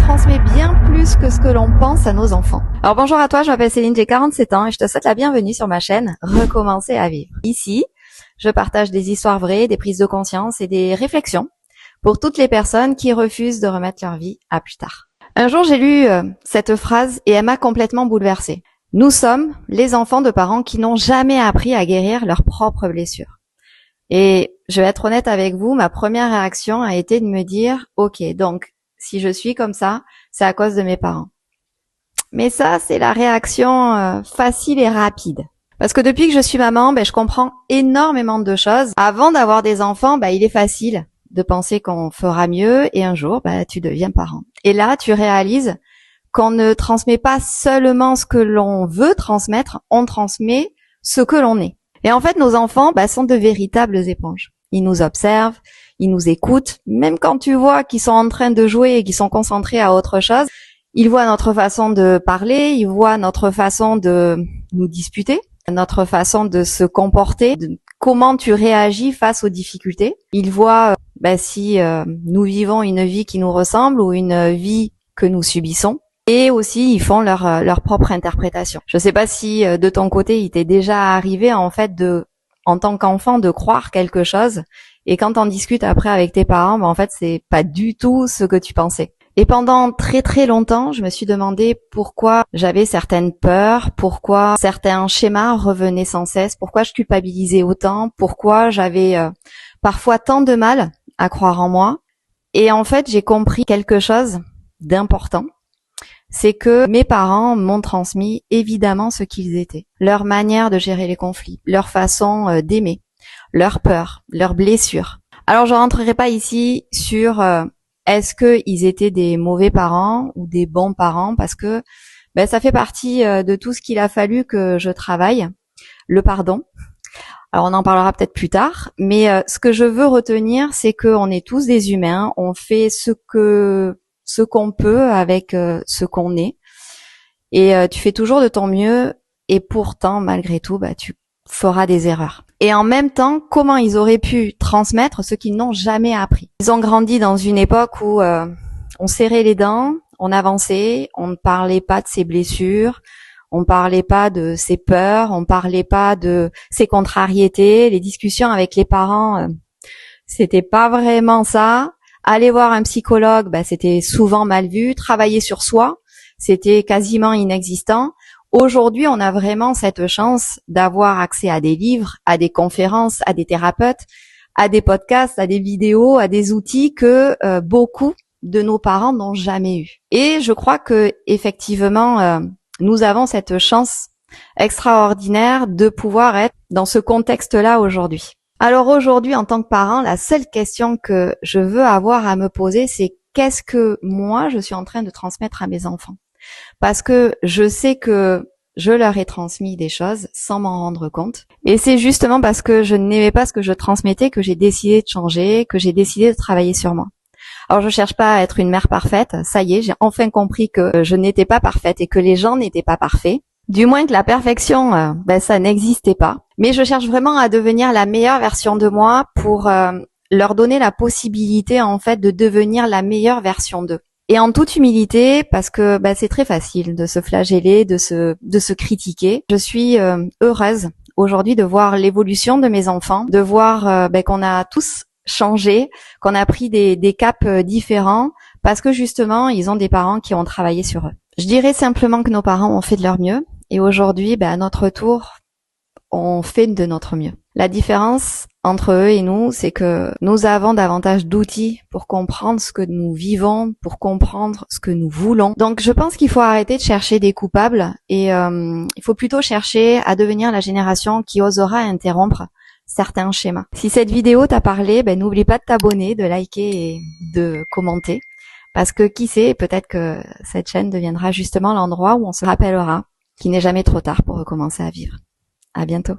transmet bien plus que ce que l'on pense à nos enfants. Alors bonjour à toi, je m'appelle Céline, j'ai 47 ans et je te souhaite la bienvenue sur ma chaîne Recommencer à vivre. Ici, je partage des histoires vraies, des prises de conscience et des réflexions pour toutes les personnes qui refusent de remettre leur vie à plus tard. Un jour, j'ai lu cette phrase et elle m'a complètement bouleversée. Nous sommes les enfants de parents qui n'ont jamais appris à guérir leurs propres blessures. Et je vais être honnête avec vous, ma première réaction a été de me dire, ok, donc si je suis comme ça, c'est à cause de mes parents. Mais ça, c'est la réaction facile et rapide. Parce que depuis que je suis maman, je comprends énormément de choses. Avant d'avoir des enfants, il est facile de penser qu'on fera mieux et un jour, tu deviens parent. Et là, tu réalises qu'on ne transmet pas seulement ce que l'on veut transmettre, on transmet ce que l'on est. Et en fait, nos enfants sont de véritables éponges. Ils nous observent, ils nous écoutent. Même quand tu vois qu'ils sont en train de jouer et qu'ils sont concentrés à autre chose, ils voient notre façon de parler, ils voient notre façon de nous disputer, notre façon de se comporter, comment tu réagis face aux difficultés. Ils voient si nous vivons une vie qui nous ressemble ou une vie que nous subissons. Et aussi, ils font leur propre interprétation. Je ne sais pas si de ton côté, il t'est déjà arrivé en fait en tant qu'enfant, de croire quelque chose. Et quand on discute après avec tes parents, en fait, c'est pas du tout ce que tu pensais. Et pendant très très longtemps, je me suis demandé pourquoi j'avais certaines peurs, pourquoi certains schémas revenaient sans cesse, pourquoi je culpabilisais autant, pourquoi j'avais parfois tant de mal à croire en moi. Et en fait, j'ai compris quelque chose d'important. C'est que mes parents m'ont transmis évidemment ce qu'ils étaient, leur manière de gérer les conflits, leur façon d'aimer, leurs peurs, leurs blessures. Alors je rentrerai pas ici sur est-ce qu'ils étaient des mauvais parents ou des bons parents, parce que ça fait partie de tout ce qu'il a fallu que je travaille, le pardon. Alors on en parlera peut-être plus tard, mais ce que je veux retenir, c'est qu'on est tous des humains, on fait ce qu'on peut avec ce qu'on est, et tu fais toujours de ton mieux, et pourtant malgré tout tu feras des erreurs. Et en même temps, comment ils auraient pu transmettre ce qu'ils n'ont jamais appris? Ils ont grandi dans une époque où on serrait les dents, on avançait, on ne parlait pas de ses blessures, on parlait pas de ses peurs, on parlait pas de ses contrariétés. Les discussions avec les parents, c'était pas vraiment ça. Aller voir un psychologue, c'était souvent mal vu. Travailler sur soi, c'était quasiment inexistant. Aujourd'hui, on a vraiment cette chance d'avoir accès à des livres, à des conférences, à des thérapeutes, à des podcasts, à des vidéos, à des outils que beaucoup de nos parents n'ont jamais eu. Et je crois que effectivement, nous avons cette chance extraordinaire de pouvoir être dans ce contexte-là aujourd'hui. Alors aujourd'hui, en tant que parent, la seule question que je veux avoir à me poser, c'est qu'est-ce que moi, je suis en train de transmettre à mes enfants? Parce que je sais que je leur ai transmis des choses sans m'en rendre compte. Et c'est justement parce que je n'aimais pas ce que je transmettais que j'ai décidé de changer, que j'ai décidé de travailler sur moi. Alors je cherche pas à être une mère parfaite, ça y est, j'ai enfin compris que je n'étais pas parfaite et que les gens n'étaient pas parfaits. Du moins que la perfection, ça n'existait pas. Mais je cherche vraiment à devenir la meilleure version de moi pour leur donner la possibilité en fait de devenir la meilleure version d'eux. Et en toute humilité, parce que c'est très facile de se flageller, de se critiquer. Je suis heureuse aujourd'hui de voir l'évolution de mes enfants, de voir qu'on a tous changé, qu'on a pris des caps différents, parce que justement, ils ont des parents qui ont travaillé sur eux. Je dirais simplement que nos parents ont fait de leur mieux, et aujourd'hui, à notre tour, on fait de notre mieux. La différence entre eux et nous, c'est que nous avons davantage d'outils pour comprendre ce que nous vivons, pour comprendre ce que nous voulons. Donc je pense qu'il faut arrêter de chercher des coupables et il faut plutôt chercher à devenir la génération qui osera interrompre certains schémas. Si cette vidéo t'a parlé, n'oublie pas de t'abonner, de liker et de commenter. Parce que qui sait, peut-être que cette chaîne deviendra justement l'endroit où on se rappellera qu'il n'est jamais trop tard pour recommencer à vivre. À bientôt.